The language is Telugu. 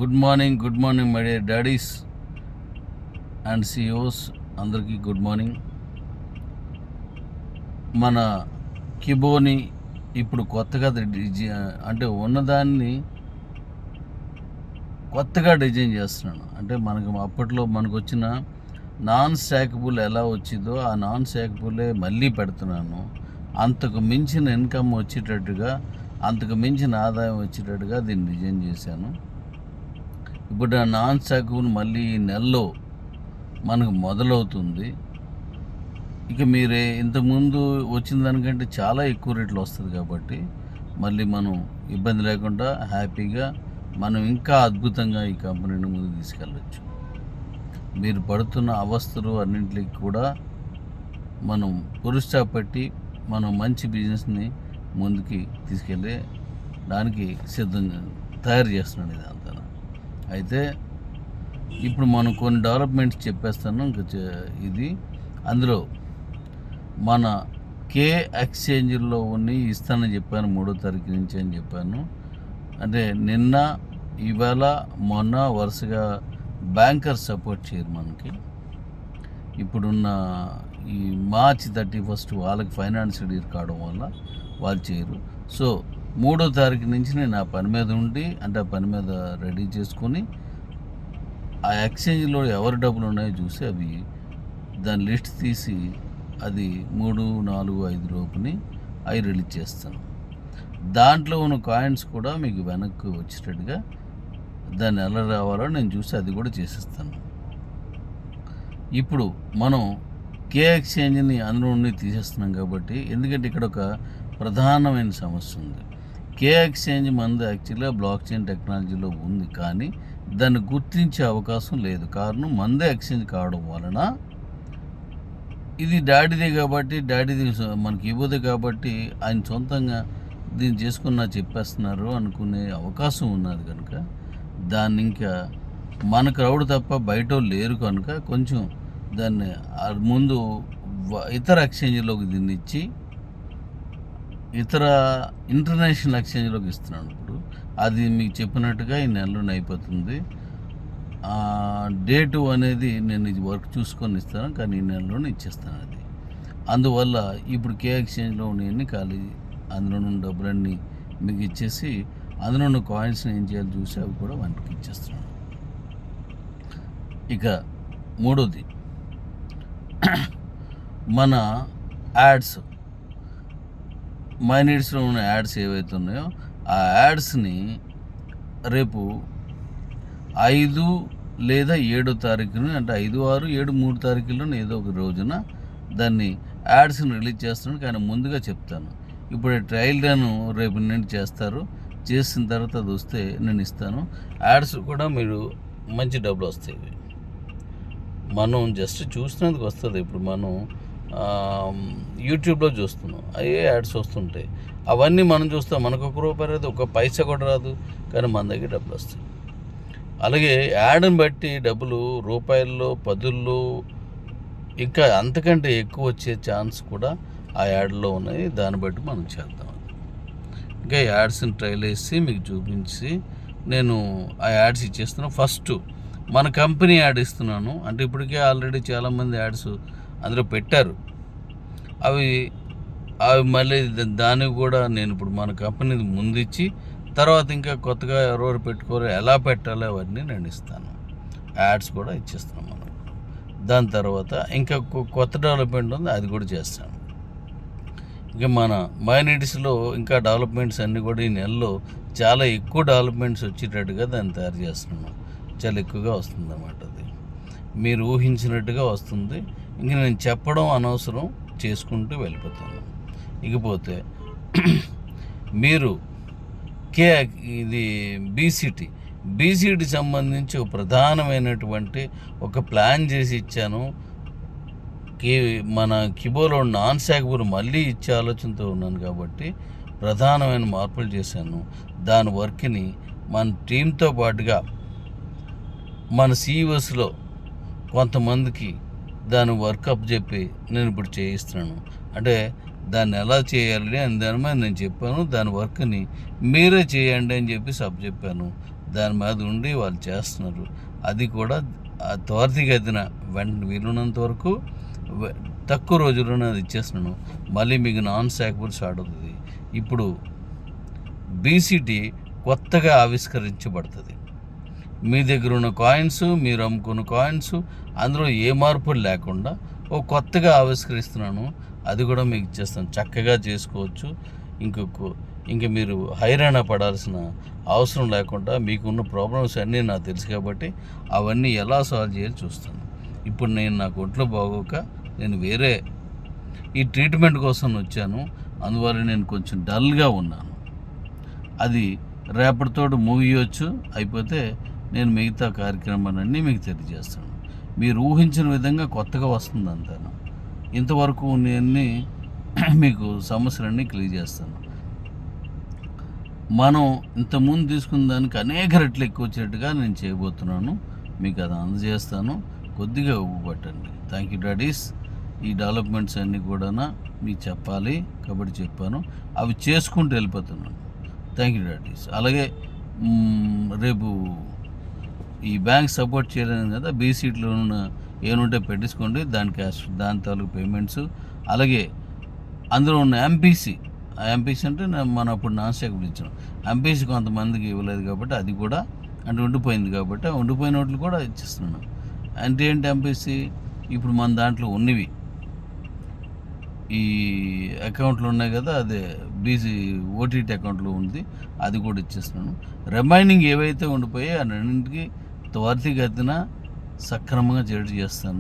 Good morning my dear daddy's and CEOs అందరికీ గుడ్ మార్నింగ్. మన కిబోని ఇప్పుడు కొత్తగా అంటే ఉన్నదాన్ని కొత్తగా డిజైన్ చేస్తున్నాను. అంటే అప్పట్లో మనకు వచ్చిన నాన్ స్టాకబుల్ ఎలా వచ్చిందో ఆ నాన్ స్టాకబులే మళ్ళీ పెడుతున్నాను. అంతకు మించిన ఇన్కమ్ వచ్చేటట్టుగా, అంతకు మించిన ఆదాయం వచ్చేటట్టుగా దీన్ని డిజైన్ చేశాను. ఇప్పుడు ఆ నాన్ స్టాకబుల్ మళ్ళీ ఈ నెలలో మనకు మొదలవుతుంది. ఇక మీరే ఇంతకుముందు వచ్చిన దానికంటే చాలా ఎక్కువ రేట్లు వస్తుంది కాబట్టి మళ్ళీ మనం ఇబ్బంది లేకుండా హ్యాపీగా మనం ఇంకా అద్భుతంగా ఈ కంపెనీని ముందుకు తీసుకెళ్ళచ్చు. మీరు పడుతున్న అవస్థలు అన్నింటికి కూడా మనం పురుస్టాప్ పెట్టి మనం మంచి బిజినెస్ని ముందుకి తీసుకెళ్ళే దానికి సిద్ధంగా తయారు చేస్తున్నాడు ఇదంతా. అయితే ఇప్పుడు మనం కొన్ని డెవలప్మెంట్స్ చెప్పేస్తాను. ఇది అందులో మన కే ఎక్స్చేంజ్లో ఉన్ని ఇస్తానని చెప్పాను, 3వ తారీఖు నుంచి అని చెప్పాను. అంటే నిన్న ఇవాళ మొన్న వరుసగా బ్యాంకర్ సపోర్ట్ చేయరు మనకి. ఇప్పుడున్న ఈ మార్చి 31 వాళ్ళకి ఫైనాన్షియల్ ఇయర్ కావడం వల్ల వాళ్ళు చేయరు. సో 3వ తారీఖు నుంచి నేను ఆ పని మీద ఉండి, అంటే ఆ పని మీద రెడీ చేసుకొని ఆ ఎక్స్చేంజ్లో ఎవరి డబ్బులు ఉన్నాయో చూసి అవి దాని లిస్ట్ తీసి అది 3, 4, 5 లోపుని అవి రిలీజ్ చేస్తాను. దాంట్లో ఉన్న కాయిన్స్ కూడా మీకు వెనక్కి వచ్చేటట్టుగా దాన్ని ఎలా రావాలో నేను చూసి అది కూడా చేసేస్తాను. ఇప్పుడు మనం కే ఎక్స్చేంజ్ని అందులో నుండి తీసేస్తున్నాం కాబట్టి, ఎందుకంటే ఇక్కడ ఒక ప్రధానమైన సమస్య ఉంది. కే ఎక్స్చేంజ్ మంది యాక్చువల్గా బ్లాక్ చైన్ టెక్నాలజీలో ఉంది, కానీ దాన్ని గుర్తించే అవకాశం లేదు. కారణం మందే ఎక్స్చేంజ్ కావడం వలన ఇది డాడీదే కాబట్టి, డాడీది మనకి ఇవ్వదు కాబట్టి ఆయన సొంతంగా దీన్ని చేసుకున్నా చెప్పేస్తున్నారు అనుకునే అవకాశం ఉన్నది. కనుక దాన్ని ఇంకా మన క్రౌడ్ తప్ప బయట లేరు కనుక కొంచెం దాన్ని ముందు ఇతర ఎక్స్చేంజ్లోకి దీన్ని ఇచ్చి ఇతర ఇంటర్నేషనల్ ఎక్స్చేంజ్లోకి ఇస్తున్నాను. ఇప్పుడు అది మీకు చెప్పినట్టుగా ఈ నెలలోనే అయిపోతుంది. డేటు అనేది నేను ఇది వర్క్ చూసుకొని ఇస్తాను, కానీ ఈ నెలలోనే ఇచ్చేస్తాను అది. అందువల్ల ఇప్పుడు కే ఎక్స్చేంజ్లో ఉన్నాయన్నీ ఖాళీ, అందులో ఉన్న డబ్బులన్నీ మీకు ఇచ్చేసి అందులో ఉన్న కాయిన్స్ని ఏం చేయాలో చూసి అవి కూడా వాటికి ఇచ్చేస్తున్నాను. ఇక 3వది మన యాడ్స్, మై నీడ్స్లో ఉన్న యాడ్స్ ఏవైతే ఉన్నాయో ఆ యాడ్స్ని రేపు 5 లేదా 7వ తారీఖున, అంటే 5, 6, 7, 3 తారీఖుల్లో ఏదో ఒక రోజున దాన్ని యాడ్స్ని రిలీజ్ చేస్తున్నాను. కానీ ముందుగా చెప్తాను, ఇప్పుడు ట్రయల్ రన్ రేపు నుండి చేస్తారు. చేసిన తర్వాత అది వస్తే నేను ఇస్తాను. యాడ్స్ కూడా మీరు మంచి డబ్బులు వస్తాయి. మనం జస్ట్ చూసినందుకు వస్తుంది. ఇప్పుడు మనం యూట్యూబ్లో చూస్తున్నాం, అయ్యే యాడ్స్ వస్తుంటాయి. అవన్నీ మనం చూస్తాం, మనకు ₹1 రాదు, ఒక పైసా కూడా రాదు, కానీ మన దగ్గర డబ్బులు వస్తాయి. అలాగే యాడ్ని బట్టి డబ్బులు రూపాయల్లో, 10లో, ఇంకా అంతకంటే ఎక్కువ వచ్చే ఛాన్స్ కూడా ఆ యాడ్లో ఉన్నాయి. దాన్ని బట్టి మనం చేద్దాం. ఇంకా యాడ్స్ని ట్రైల్ వేసి మీకు చూపించి నేను ఆ యాడ్స్ ఇచ్చేస్తున్నాను. ఫస్ట్ మన కంపెనీ యాడ్ ఇస్తున్నాను. అంటే ఇప్పటికే ఆల్రెడీ చాలామంది యాడ్స్ అందులో పెట్టారు. అవి మళ్ళీ దానికి కూడా నేను ఇప్పుడు మన కంపెనీ ముందు ఇచ్చి, తర్వాత ఇంకా కొత్తగా ఎవరెవరు పెట్టుకోరు, ఎలా పెట్టాలో అవన్నీ నేను ఇస్తాను. యాడ్స్ కూడా ఇచ్చేస్తాను మనం. దాని తర్వాత ఇంకా కొత్త డెవలప్మెంట్ ఉంది, అది కూడా చేస్తాను. ఇంకా మన మై నీడ్స్లో ఇంకా డెవలప్మెంట్స్ అన్నీ కూడా ఈ నెలలో చాలా ఎక్కువ డెవలప్మెంట్స్ వచ్చేటట్టుగా దాన్ని తయారు చేస్తున్నాను. చాలా ఎక్కువగా వస్తుంది అన్నమాట. అది మీరు ఊహించినట్టుగా వస్తుంది. ఇంక నేను చెప్పడం అనవసరం, చేసుకుంటూ వెళ్ళిపోతాను. ఇకపోతే మీరు ఇది బీసీటీ సంబంధించి ఒక ప్రధానమైనటువంటి ఒక ప్లాన్ చేసి ఇచ్చాను. మన కిబోలో నాన్ స్టాకబుల్ మళ్ళీ ఇచ్చే ఆలోచనతో ఉన్నాను కాబట్టి ప్రధానమైన మార్పులు చేశాను. దాని వర్క్ని మన టీంతో పాటుగా మన సిఇఓస్లో కొంతమందికి దాని వర్కప్ చెప్పి నేను ఇప్పుడు చేయిస్తున్నాను. అంటే దాన్ని ఎలా చేయాలి అని దాని మీద నేను చెప్పాను. దాని వర్క్ని మీరే చేయండి అని చెప్పి చెప్పాను. దాని మీద ఉండి వాళ్ళు చేస్తున్నారు. అది కూడా త్వరితగతిన వీలున్నంత వరకు తక్కువ రోజుల్లోనే అది ఇచ్చేస్తున్నాను. మళ్ళీ మీకు నాన్ స్టాకబుల్ స్టార్ట్ అవుతుంది. ఇప్పుడు బీసీటీ కొత్తగా ఆవిష్కరించబడుతుంది. మీ దగ్గర ఉన్న కాయిన్స్, మీరు అమ్ముకున్న కాయిన్స్, అందులో ఏ మార్పులు లేకుండా కొత్తగా ఆవిష్కరిస్తున్నాను. అది కూడా మీకు ఇచ్చేస్తాను. చక్కగా చేసుకోవచ్చు. ఇంక మీరు హైరాణ పడాల్సిన అవసరం లేకుండా మీకున్న ప్రాబ్లమ్స్ అన్నీ నాకు తెలుసు కాబట్టి అవన్నీ ఎలా సాల్వ్ చేయాలి చూస్తాను. ఇప్పుడు నాకు ఒంట్లో బాగోక నేను వేరే ఈ ట్రీట్మెంట్ కోసం వచ్చాను. అందువల్ల నేను కొంచెం డల్గా ఉన్నాను. అది రేపటితోటి ముగియొచ్చు. అయిపోతే నేను మిగతా కార్యక్రమాలన్నీ మీకు తెలియజేస్తాను. మీరు ఊహించిన విధంగా కొత్తగా వస్తుంది అంతాను. ఇంతవరకు నేను మీకు సమస్యలన్నీ క్లియర్ చేస్తాను. మనం ఇంతకుముందు తీసుకున్న దానికి అనేక రెట్లు ఎక్కువ వచ్చేట్టుగా నేను చేయబోతున్నాను. మీకు అది అందజేస్తాను. కొద్దిగా పట్టండి. Thank you daddy's. ఈ డెవలప్మెంట్స్ అన్నీ కూడా మీకు చెప్పాలి కాబట్టి చెప్పాను. అవి చేసుకుంటూ వెళ్ళిపోతున్నాను. Thank you daddy's. అలాగే రేపు ఈ బ్యాంక్ సపోర్ట్ చేయలేను కదా, బీసీట్లో ఏముంటే పెట్టించుకోండి. దాని తాలూకు పేమెంట్స్, అలాగే అందులో ఉన్న ఎంపీసీ అంటే మనం అప్పుడు నాన్ స్టాకబుల్ ఇచ్చాం. ఎంపీసీ కొంతమందికి ఇవ్వలేదు కాబట్టి అది కూడా అంటే ఉండిపోయింది కాబట్టి ఆ ఉండిపోయిన వాటిని కూడా ఇచ్చిస్తున్నాను. అంటే ఏంటి ఎంపీసీ? ఇప్పుడు మన దాంట్లో ఉన్నవి ఈ అకౌంట్లు ఉన్నాయి కదా, అదే బీసీ ఓటీటీ అకౌంట్లో ఉంది, అది కూడా ఇచ్చేస్తున్నాను. రిమైనింగ్ ఏవైతే ఉండిపోయాయో అన్నింటికి త్వరితగతిన సక్రమంగా చేస్తాను.